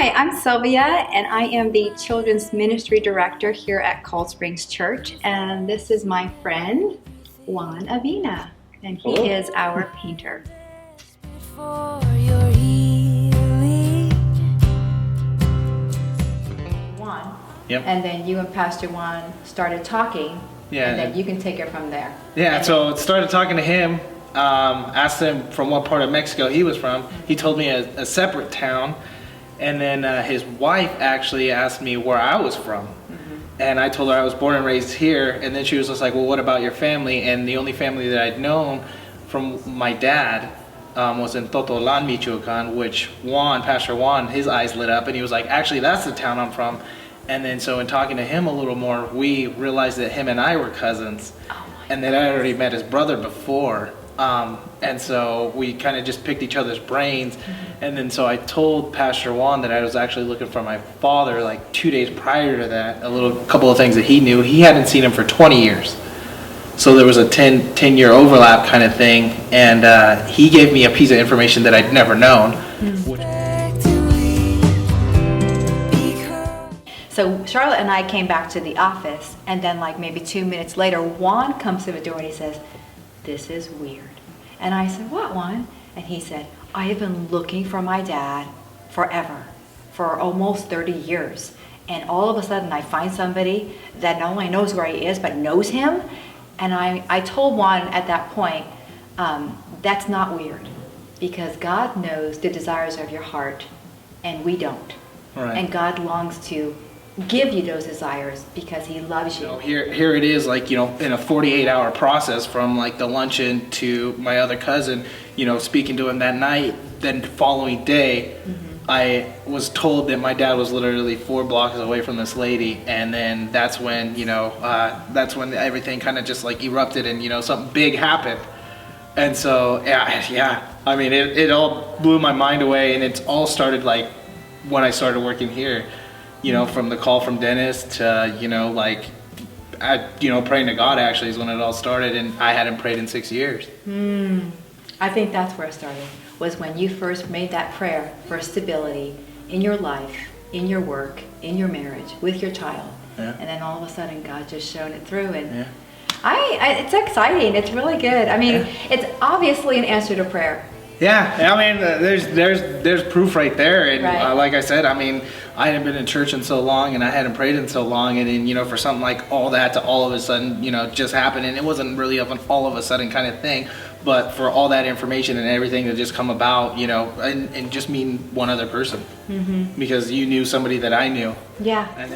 Hi, I'm Sylvia, and I am the Children's Ministry Director here at Cold Springs Church, and this is my friend, Juan Avina, and he Hello. is our painter. Juan, Yep. and then you and Pastor Juan started talking, Yeah. and then you can take it from there. Yeah, so I started talking to him, asked him from what part of Mexico he was from. He told me a separate town, and then his wife actually asked me where I was from. And I told her I was born and raised here, and then she was just like, well, what about your family? And the only family that I'd known from my dad was in Totolan, Michoacan, which Pastor Juan, his eyes lit up, and he was like, actually, that's the town I'm from. And then so in talking to him a little more, we realized that him and I were cousins, and that I already met his brother before. And so we kind of just picked each other's brains. And then so I told Pastor Juan that I was actually looking for my father like 2 days prior to that, couple of things that he knew. He hadn't seen him for 20 years. So there was a 10-year overlap kind of thing. And he gave me a piece of information that I'd never known. So Charlotte and I came back to the office, and then like maybe 2 minutes later, Juan comes to the door and he says, "This is weird." And I said, "What, Juan?" And he said, "I have been looking for my dad forever, for almost 30 years. And all of a sudden I find somebody that not only knows where he is, but knows him." And I told Juan at that point, that's not weird, because God knows the desires of your heart, and we don't. Right. And God longs to give you those desires because he loves you. So here it is, like, in a 48-hour process from like the luncheon to my other cousin, speaking to him that night. Then the following day, I was told that my dad was literally 4 blocks away from this lady, and then that's when everything kind of just like erupted, and something big happened. And so yeah, I mean it all blew my mind away, and it's all started like when I started working here. From the call from Dennis to, praying to God actually is when it all started, and I hadn't prayed in 6 years. I think that's where it started, was when you first made that prayer for stability in your life, in your work, in your marriage, with your child. Yeah. And then all of a sudden God just shown it through, and Yeah. it's exciting. It's really good. I mean, It's obviously an answer to prayer. Yeah, I mean, there's proof right there, and Right. like I said, I mean, I hadn't been in church in so long, and I hadn't prayed in so long, and then for something like all that to all of a sudden, just happen, and it wasn't really of an all of a sudden kind of thing, but for all that information and everything to just come about, and just meeting one other person, because you knew somebody that I knew. Yeah. And